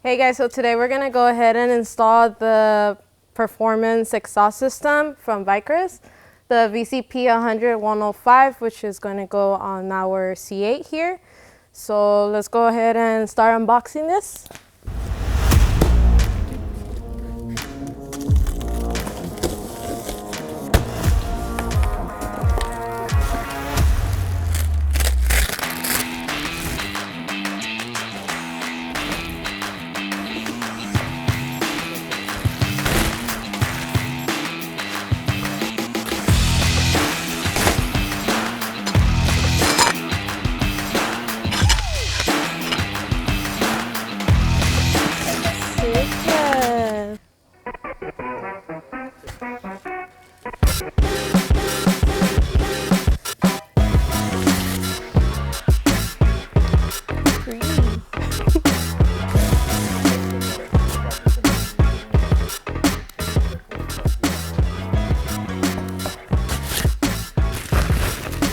Hey guys, so today we're gonna go ahead and install the performance exhaust system from Vicrez, the vzp100105, which is going to go on our C8 here. So let's go ahead and start unboxing this.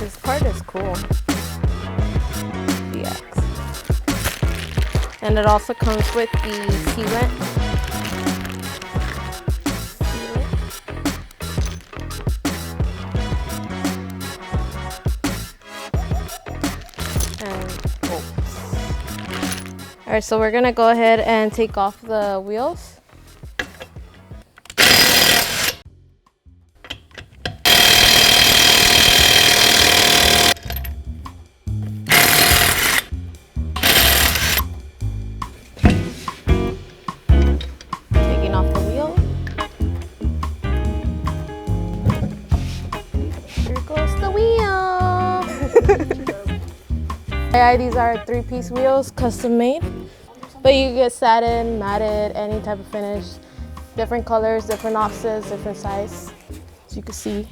This part is cool. The X. And it also comes with the sealant. Alright, so we're gonna go ahead and take off the wheels. Taking off the wheel. Here goes the wheel! These are 3-piece wheels, custom made. But you can get satin, matted, any type of finish. Different colors, different offsets, different size, as you can see.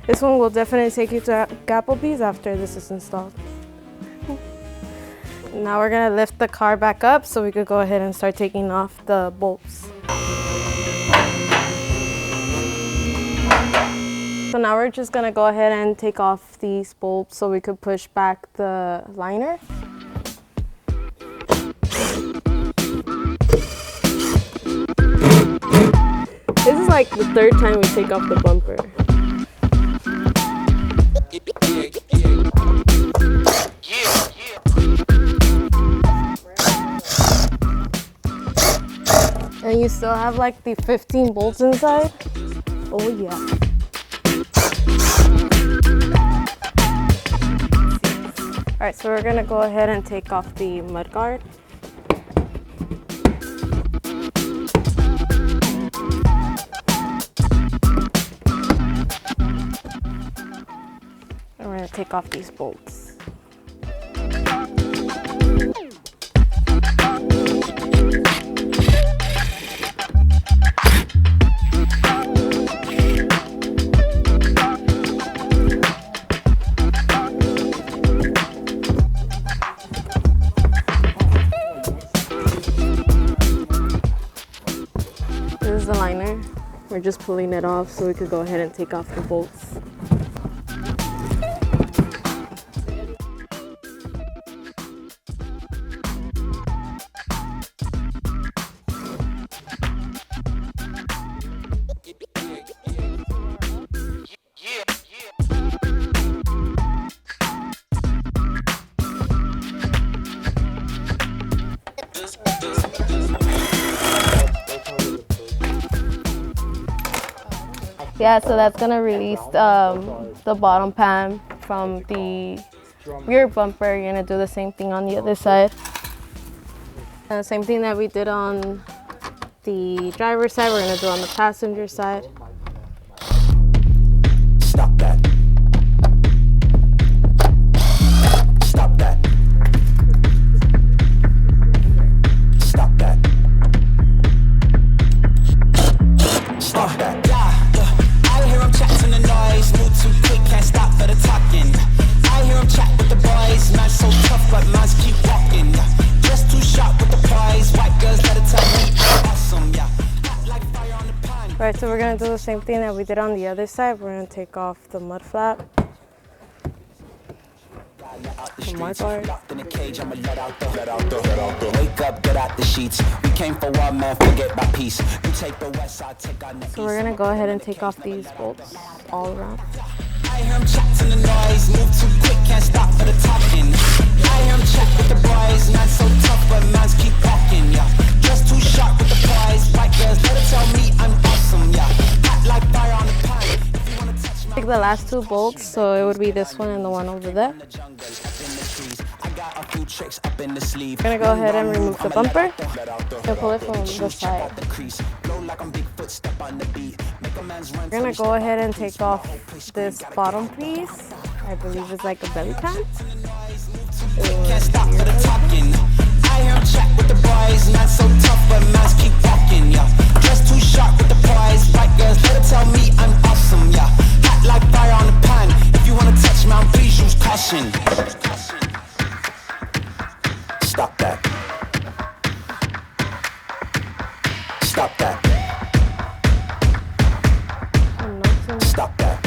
This one will definitely take you to Applebee's after this is installed. Now we're gonna lift the car back up so we could go ahead and start taking off the bolts. So now we're just gonna go ahead and take off these bolts so we could push back the liner. This is like the 3rd time we take off the bumper. And you still have like the 15 bolts inside. Oh yeah. Alright, so we're gonna go ahead and take off the mud guard. And we're gonna take off these bolts. This is the liner. We're just pulling it off so we could go ahead and take off the bolts. Yeah, so that's gonna release the bottom pan from the rear bumper. You're gonna do the same thing on the other side. And the same thing that we did on the driver's side, we're gonna do on the passenger side. Stop that. Stop that. Stop that. Stop that. I hear 'em chatting the noise, move too quick, can't stop for the talking. I hear 'em chat with the boys, man so tough, but mans keep walking. Just too sharp with the prize, white girls let it tell me awesome, yeah. Like fire on the pan. Alright, so we're gonna do the same thing that we did on the other side. We're gonna take off the mud flap. More guard. Wake up, get out the sheets. We came for one man, forget about peace. You take the west side, take our neck. So we're gonna go ahead and take off these bolts all around. I hear him chatting the noise, move too quick, can't stop for the talking. I hear him chat with the boys, man so tough, but mans keep walking, yeah. Just too sharp with the prize, white girls, let her tell me I'm awesome, yeah. Hot like fire on the pan. If you wanna touch my Take the last two bolts, so it would be this one and the one over there. We're gonna go ahead and remove the bumper and pull it from the side. We're gonna go ahead and take off this bottom piece. I believe it's like a belly pan. can't stop for the talking. I hear him chat with the boys, man so tough, but mans keep walking, yeah. Just too sharp with the prize, white girls, let her tell me I'm awesome, yeah. Hot like fire on the pan. If you wanna touch me, please use caution. Stop that. Stop that. Stop that.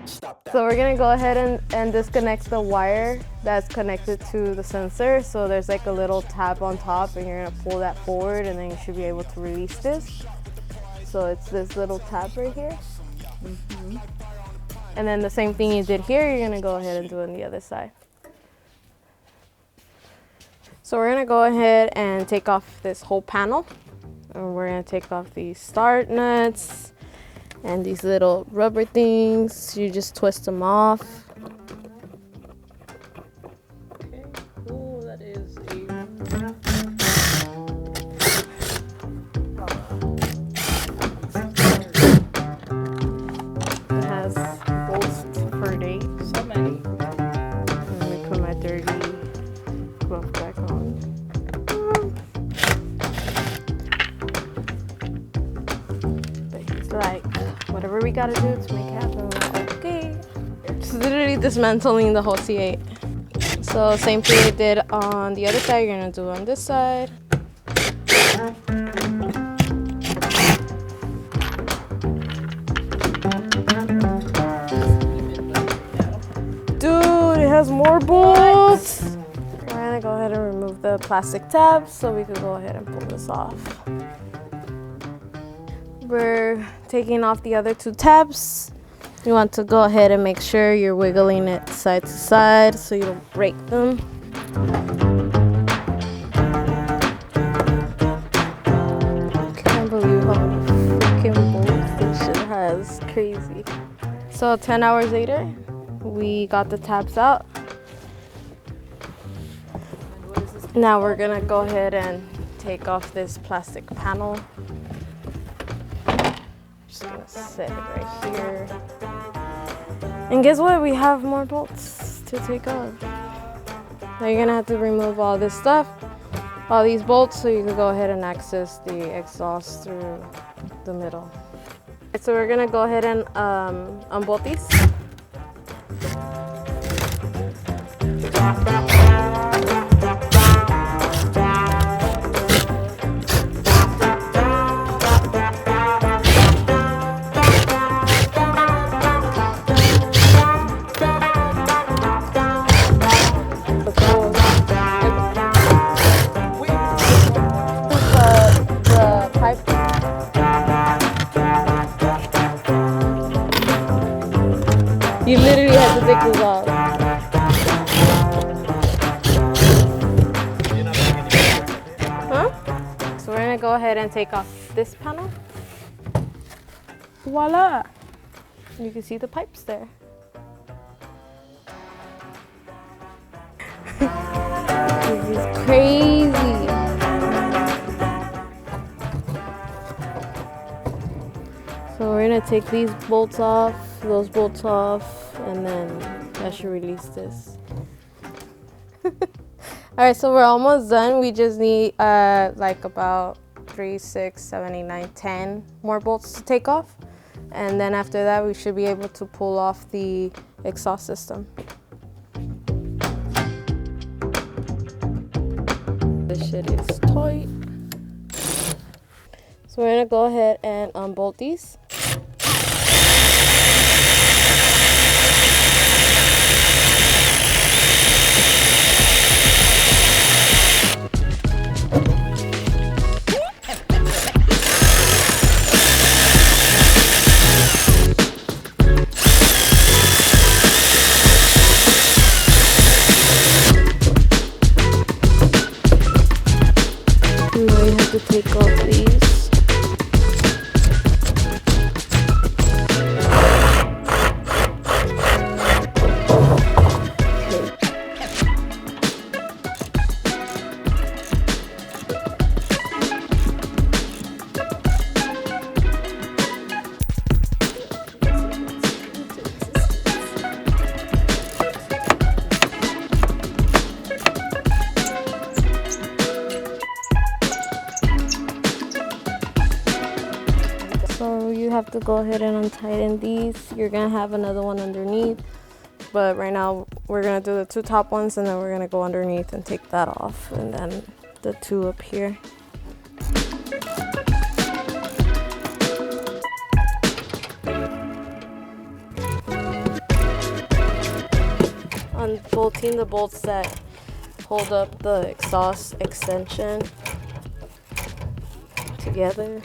Stop that. So we're gonna go ahead and disconnect the wire that's connected to the sensor. So there's like a little tab on top and you're gonna pull that forward and then you should be able to release this. So it's this little tab right here. And then the same thing you did here, you're gonna go ahead and do on the other side. So we're gonna go ahead and take off this whole panel. And we're gonna take off these start nuts and these little rubber things. You just twist them off. Okay, cool, that is It has bolts per day. so many. Let me put my dirty glove back on. But he's like, whatever we gotta do to make it happen. I'm like, okay. It's literally dismantling the whole C8. So same thing we did on the other side, you're gonna do on this side. Dude, it has more bolts. We're gonna go ahead and remove the plastic tabs so we can go ahead and pull this off. We're taking off the other two tabs. You want to go ahead and make sure you're wiggling it side to side so you don't break them. Can't believe how many freaking bolts this shit has. Crazy. So 10 hours later, we got the tabs out. Now we're gonna go ahead and take off this plastic panel. Just gonna set it right here. And guess what? We have more bolts to take off. Now you're gonna have to remove all this stuff, all these bolts, so you can go ahead and access the exhaust through the middle. So we're gonna go ahead and unbolt these. You literally have to take this off. Huh? So we're gonna go ahead and take off this panel. Voila! You can see the pipes there. This is crazy. So we're gonna take these bolts off, those bolts off, and then that should release this. All right, so we're almost done. We just need like about 3, 6, 7, 8, 9, 10 more bolts to take off. And then after that, we should be able to pull off the exhaust system. This shit is tight. So we're gonna go ahead and unbolt these. Now you have to take off these. So you have to go ahead and untighten these. You're gonna have another one underneath, but right now we're gonna do the two top ones and then we're gonna go underneath and take that off, and then the two up here. Unbolting the bolts that hold up the exhaust extension together.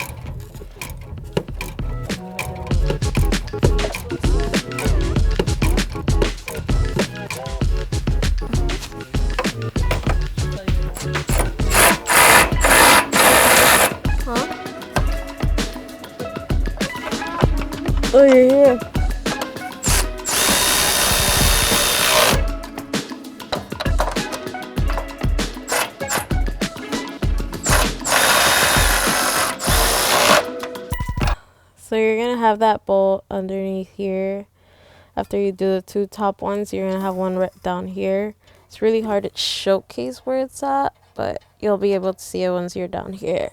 Oh, you're here. So you're gonna have that bolt underneath here. After you do the two top ones, you're gonna have one right down here. It's really hard to showcase where it's at, but you'll be able to see it once you're down here.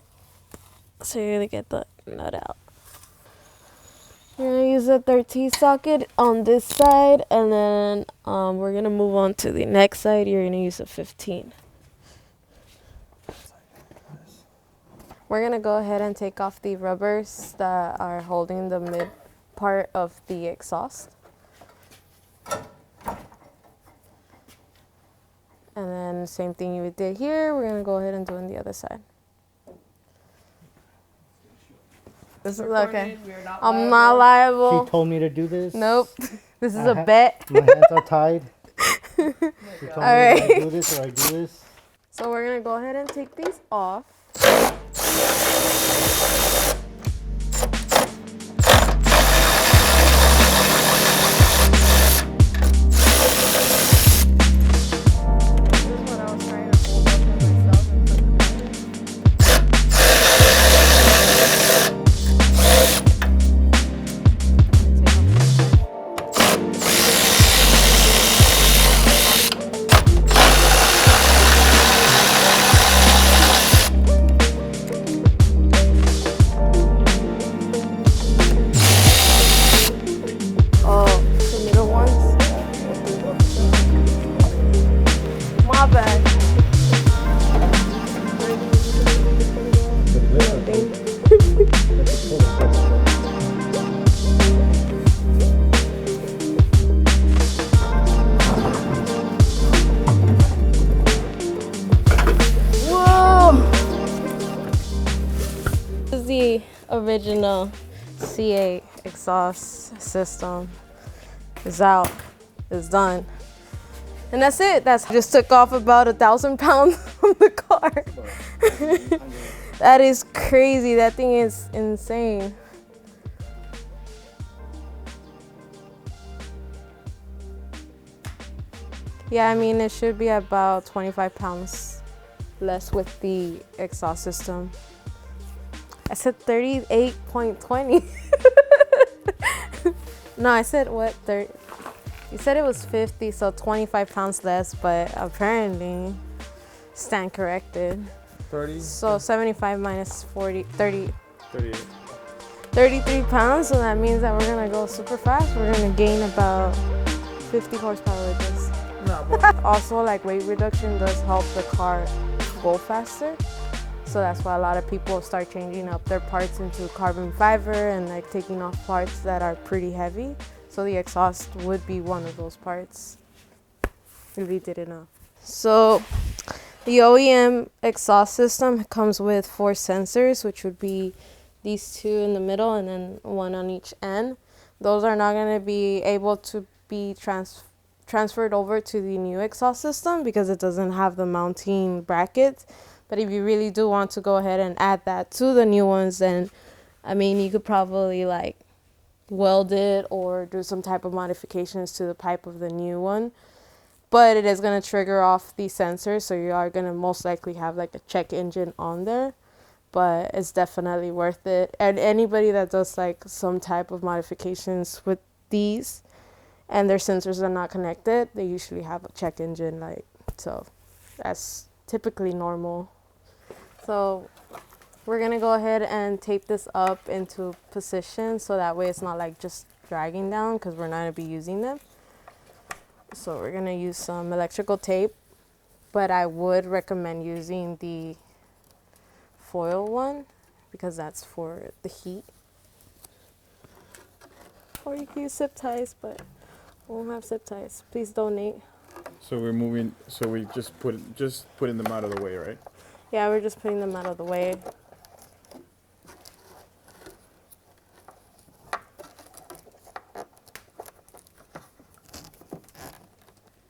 So you're gonna get the nut out. We're gonna use a 13 socket on this side, and then we're gonna move on to the next side. You're gonna use a 15. We're gonna go ahead and take off the rubbers that are holding the mid part of the exhaust. And then same thing you did here, we're gonna go ahead and do on the other side. This is okay. I'm not liable. She told me to do this. Nope. This is a bet. My hands are tied. She told me Alright. I do this or I do this. So we're gonna go ahead and take these off. This is the original C8 exhaust system. It's out. It's done. And that's it. That's just took off about 1,000 pounds from the car. That is crazy. That thing is insane. Yeah, I mean, it should be about 25 pounds less with the exhaust system. I said 38.20. No, I said what? 30. You said it was 50, so 25 pounds less, but apparently stand corrected. 30. So 75 minus 40, 30. 38. 33 pounds, so that means that we're gonna go super fast. We're gonna gain about 50 horsepower with this. No, but Also, like, weight reduction does help the car go faster. So that's why a lot of people start changing up their parts into carbon fiber and like taking off parts that are pretty heavy. So the exhaust would be one of those parts if you didn't know. So the OEM exhaust system comes with 4 sensors, which would be these 2 in the middle and then 1 on each end. Those are not going to be able to be transferred over to the new exhaust system because it doesn't have the mounting brackets. But if you really do want to go ahead and add that to the new ones, then I mean, you could probably like weld it or do some type of modifications to the pipe of the new one. But it is going to trigger off these sensors, so you are going to most likely have like a check engine on there. But it's definitely worth it. And anybody that does like some type of modifications with these and their sensors are not connected, they usually have a check engine light. So that's typically normal. So we're going to go ahead and tape this up into position so that way it's not like just dragging down, because we're not going to be using them. So we're going to use some electrical tape, but I would recommend using the foil one because that's for the heat. Or you can use zip ties, but we won't have zip ties. Please donate. So we're moving. So we just putting them out of the way, right? Yeah, we're just putting them out of the way.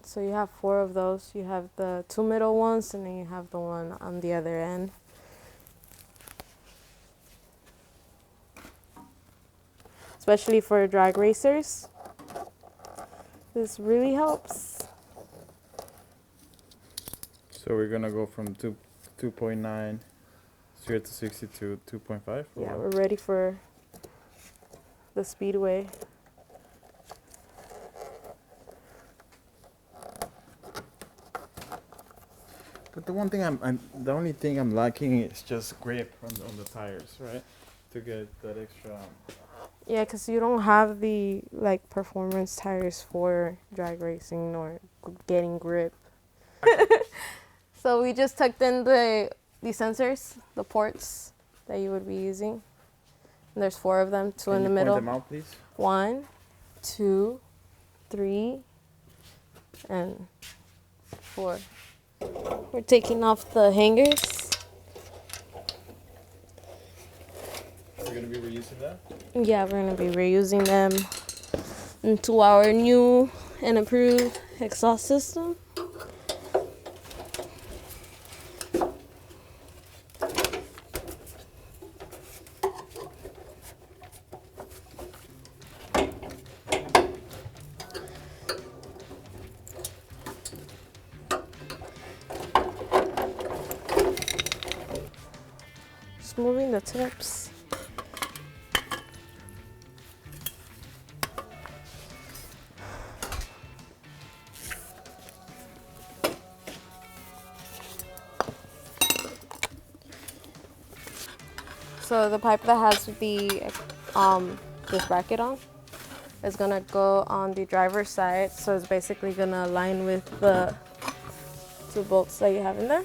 So you have 4 of those. You have the 2 middle ones, and then you have the one on the other end. Especially for drag racers, this really helps. So we're gonna go from 2.9 0 to 60 to 2.5. Yeah, we're ready for the speedway. But the one thing the only thing I'm lacking is just grip on the tires, right? To get that extra. Yeah, because you don't have the like performance tires for drag racing or getting grip. So we just tucked in the sensors, the ports that you would be using. And there's 4 of them, 2 in the middle. Point them out, please. 1, 2, 3, and 4. We're taking off the hangers. We're gonna be reusing that. Yeah, we're gonna be reusing them into our new and improved exhaust system. Just moving the tips. So the pipe that has the this bracket on is gonna go on the driver's side. So it's basically gonna align with the 2 bolts that you have in there.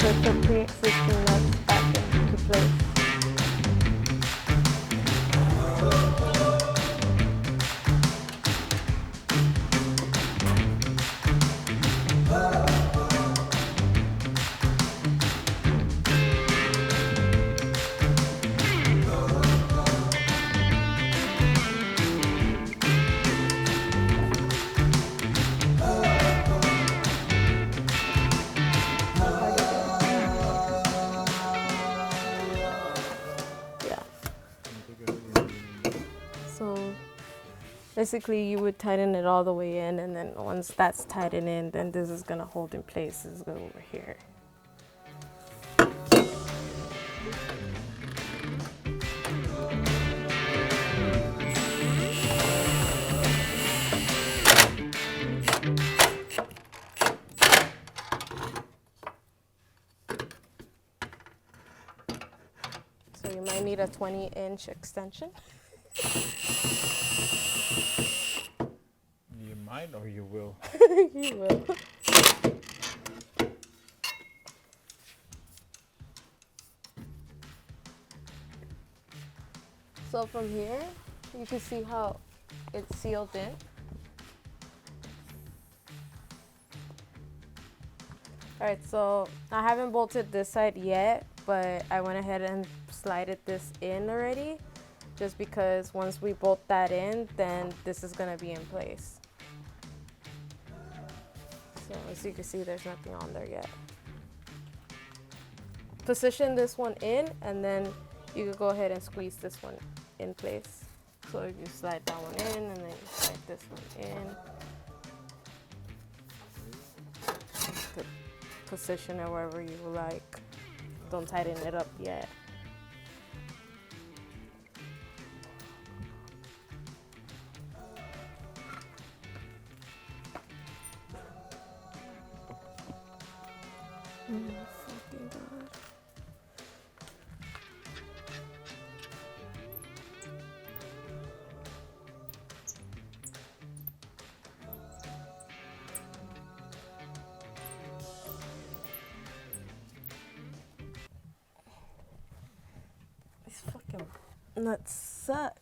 Put the pre-existing nuts back into place. So basically you would tighten it all the way in, and then once that's tightened in, then this is gonna hold in place. This is go over here. So you might need a 20-inch extension. You might or you will. You will. So from here, you can see how it's sealed in. Alright, so I haven't bolted this side yet, but I went ahead and slided this in already, just because once we bolt that in, then this is gonna be in place. So as you can see, there's nothing on there yet. Position this one in, and then you can go ahead and squeeze this one in place. So you slide that one in, and then you slide this one in. Good. Position it wherever you like. Don't tighten it up yet. Oh my fucking god. These fucking nuts suck.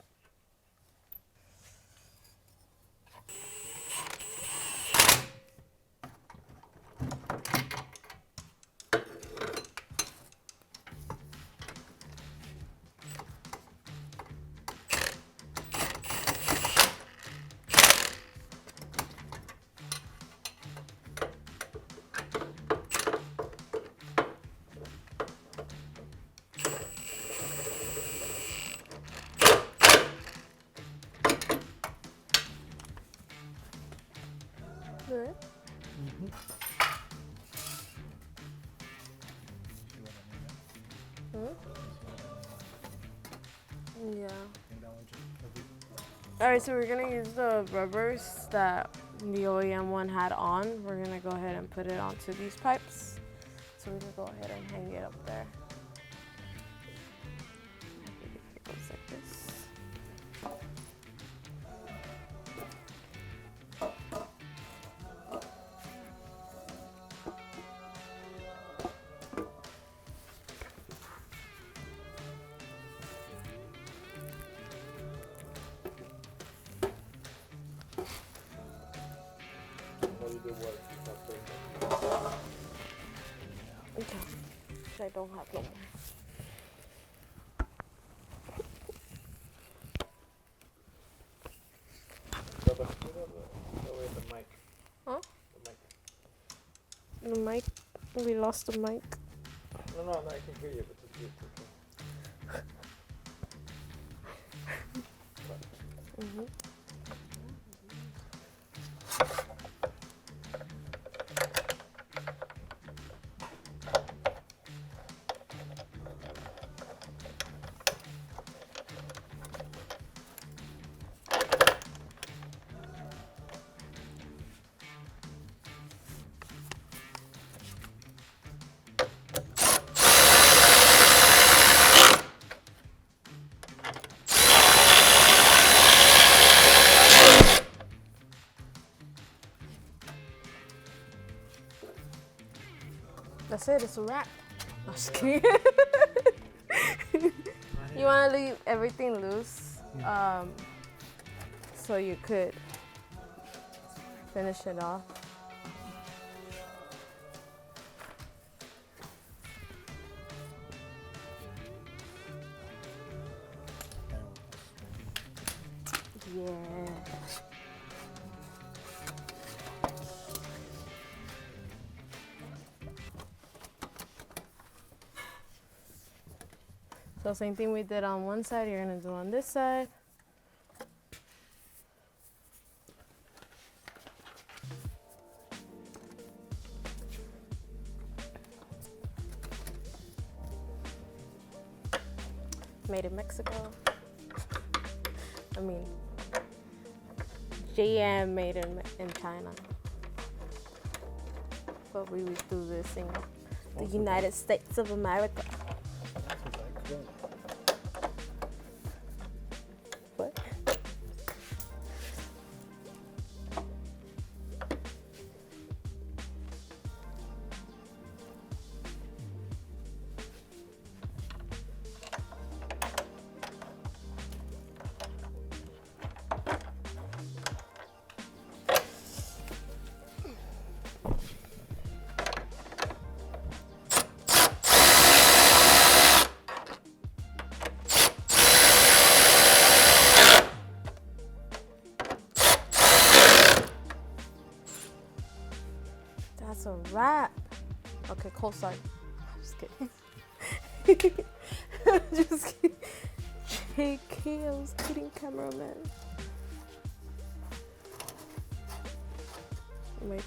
Good. Yeah. Alright, so we're gonna use the rubbers that the OEM one had on. We're gonna go ahead and put it onto these pipes. So we're gonna go ahead and hang it up there. It goes like this. Okay, I don't have no more. The mic. Huh? The mic. The mic? We lost the mic. No, I can hear you, but it's okay. Mm-hmm. That's it, it's a wrap. I'm just kidding. You want to leave everything loose so you could finish it off. Yeah. So same thing we did on one side, you're gonna do on this side. Made in Mexico. I mean, GM made in China. But we would do this in the United States of America. What? co-star. I'm just kidding. I'm just kidding. JK, I was kidding, cameraman. Wait.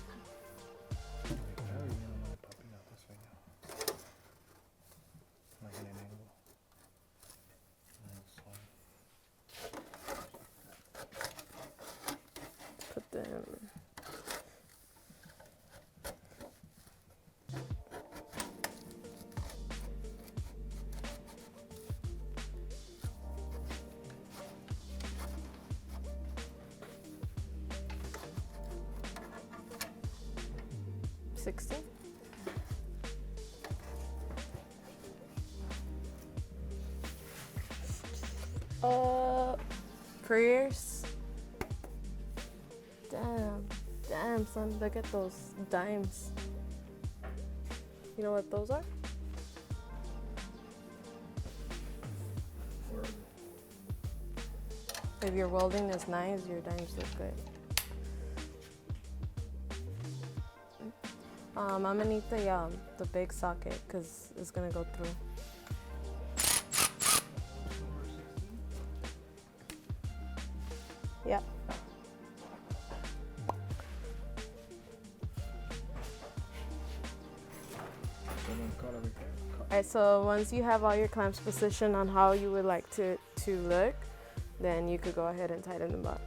Put them. Prayers. Damn, son, look at those dimes. You know what those are? If your welding is nice, your dimes look good. I'm gonna need the big socket because it's gonna go through. Yep. Alright, so once you have all your clamps positioned on how you would like to look, then you could go ahead and tighten them up.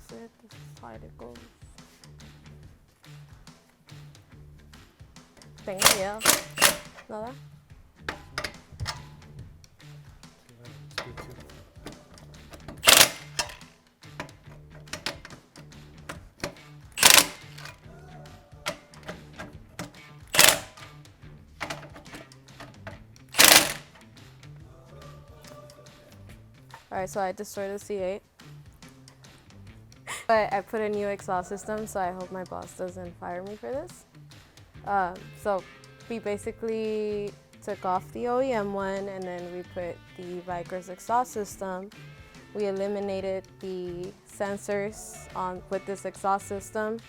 This is how it goes. Thank you. Nada? Alright, so I destroyed the C8. But I put a new exhaust system, so I hope my boss doesn't fire me for this. So we basically took off the OEM one, and then we put the Vicrez exhaust system. We eliminated the sensors with this exhaust system,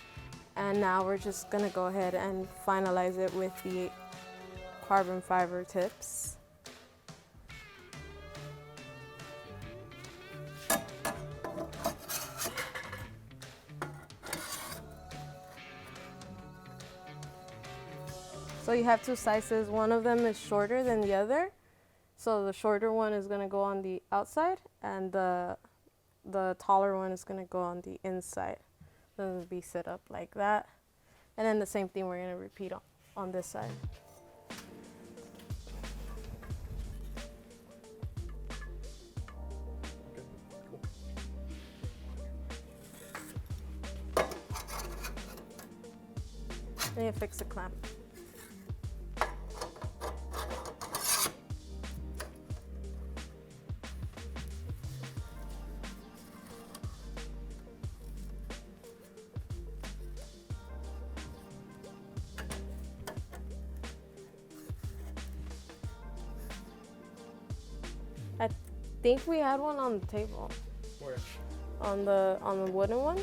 and now we're just gonna go ahead and finalize it with the carbon fiber tips. So you have two sizes. One of them is shorter than the other. So the shorter one is going to go on the outside, and the taller one is going to go on the inside. So it'll be set up like that. And then the same thing we're going to repeat on this side. I need to fix the clamp. I think we had one on the table. Where? On the wooden one.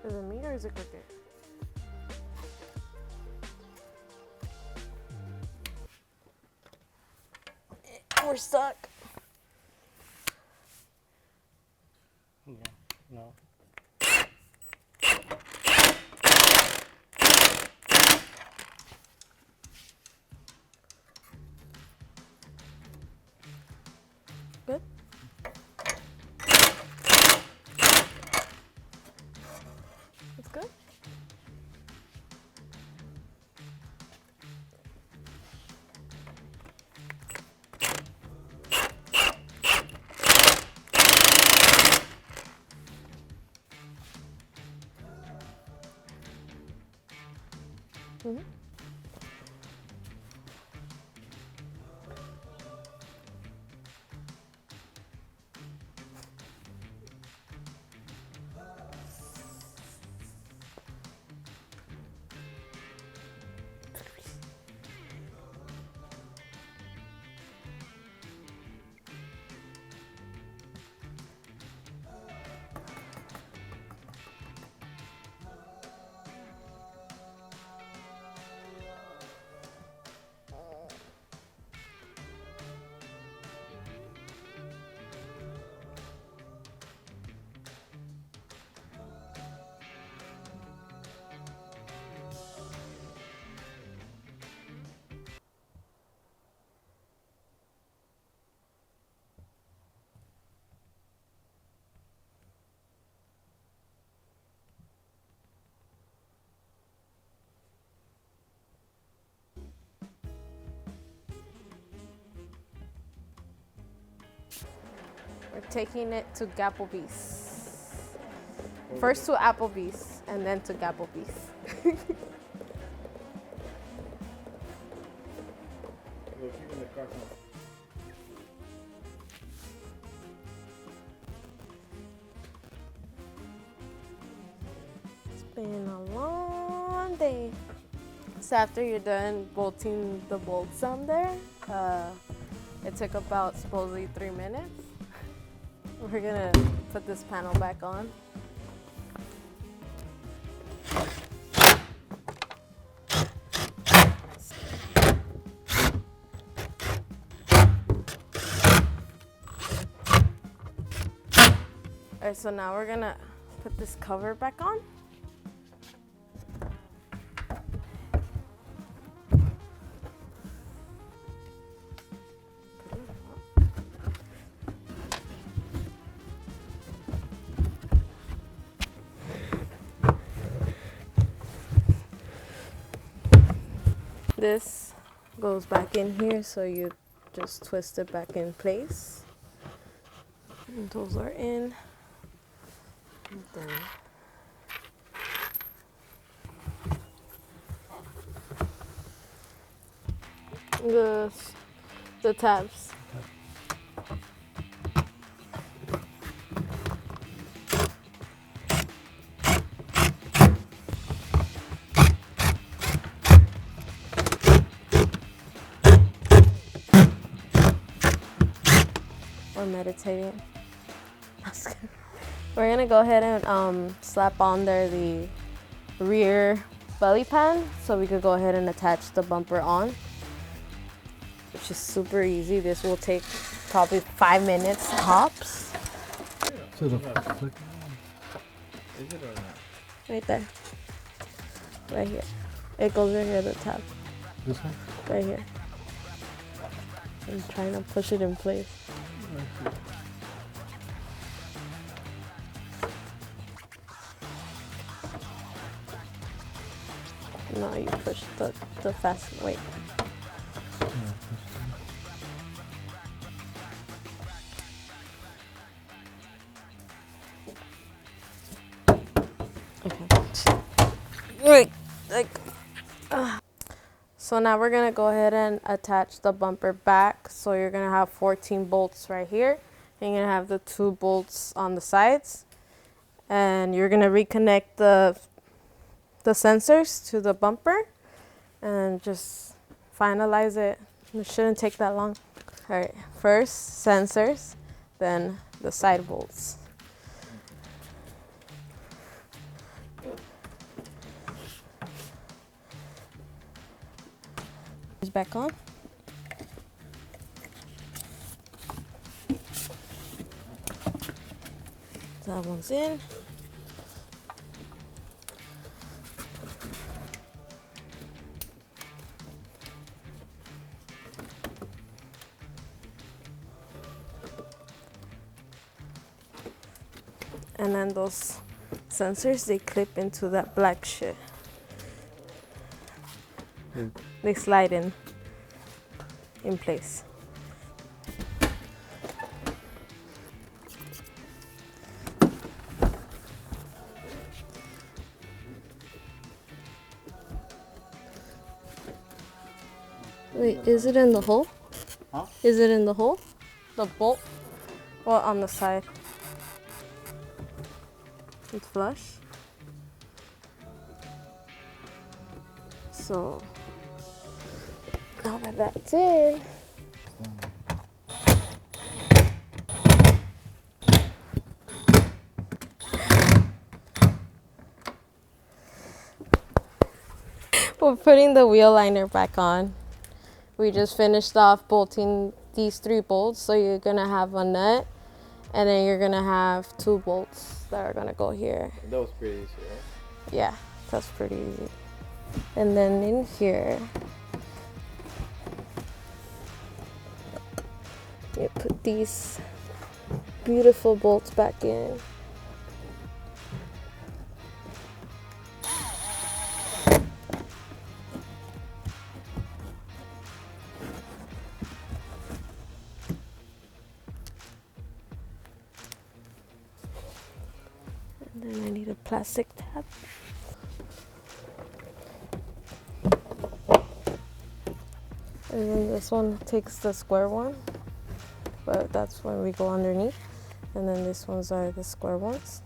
Is it me or is it crooked? We're stuck. Yeah, no. Mhm. We're taking it to Gapplebee's. First to Applebee's and then to Gapplebee's. It's been a long day. So after you're done bolting the bolts on there, it took about supposedly 3 minutes. We're gonna put this panel back on. Alright, so now we're gonna put this cover back on. This goes back in here, so you just twist it back in place. And those are in. And then the tabs. We're meditating. We're gonna go ahead and slap on there the rear belly pan so we could go ahead and attach the bumper on, which is super easy. This will take probably 5 minutes tops. So the flick. Is it or not? Right there. Right here. It goes right here, the tab. This one? Right here. I'm trying to push it in place. No, you push the fast, wait. Okay. Wait, like. So now we're gonna go ahead and attach the bumper back. So you're gonna have 14 bolts right here. And you're gonna have the 2 bolts on the sides. And you're gonna reconnect the sensors to the bumper and just finalize it. It shouldn't take that long. All right, first sensors, then the side bolts. It's back on. That one's in. And then those sensors, they clip into that black shit. They slide in place. Wait, is it in the hole? Huh? Is it in the hole? The bolt? Or on the side? It's flush. So, now that that's in, we're putting the wheel liner back on. We just finished off bolting these 3 bolts, so you're gonna have a nut, and then you're gonna have 2 bolts that are gonna go here. That was pretty easy, right? Yeah, that's pretty easy. And then in here, you put these beautiful bolts back in. And then I need a plastic tab. And then this one takes the square one, but that's when we go underneath. And then these ones are the square ones.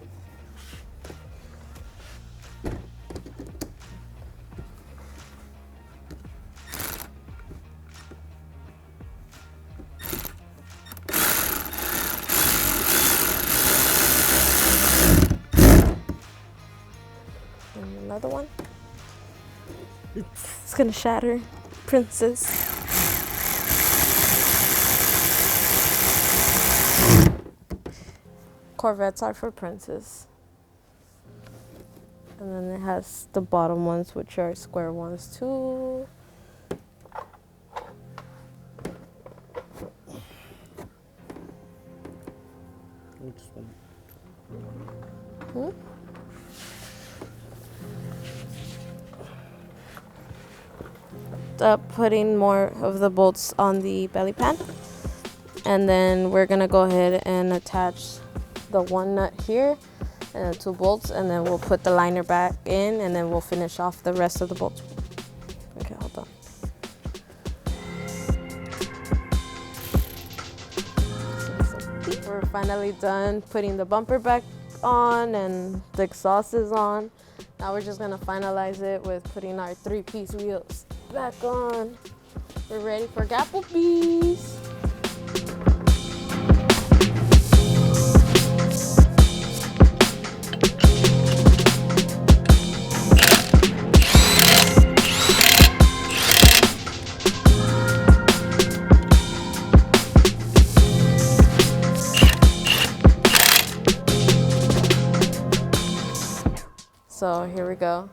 And another one. It's gonna shatter. Princess. Corvettes are for Princess. And then it has the bottom ones, which are square ones too. Which one? Hmm? Putting more of the bolts on the belly pan, and then we're gonna go ahead and attach the one nut here and the 2 bolts, and then we'll put the liner back in, and then we'll finish off the rest of the bolts. Okay, hold on. We're finally done putting the bumper back on and the exhaust is on. Now we're just gonna finalize it with putting our 3-piece wheels back on. We're ready for Applebee's. So here we go.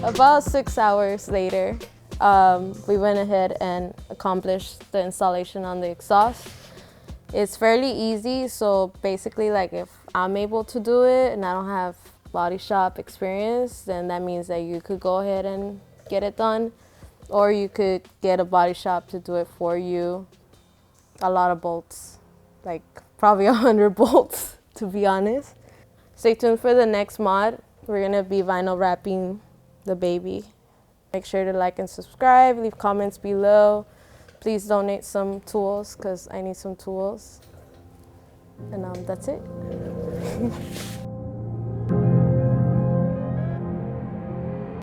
About 6 hours later, we went ahead and accomplished the installation on the exhaust. It's fairly easy, so basically like if I'm able to do it and I don't have body shop experience, then that means that you could go ahead and get it done, or you could get a body shop to do it for you. A lot of bolts, like probably 100 bolts to be honest. Stay tuned for the next mod. We're gonna be vinyl wrapping the baby. Make sure to like and subscribe, leave comments below. Please donate some tools because I need some tools. And that's it.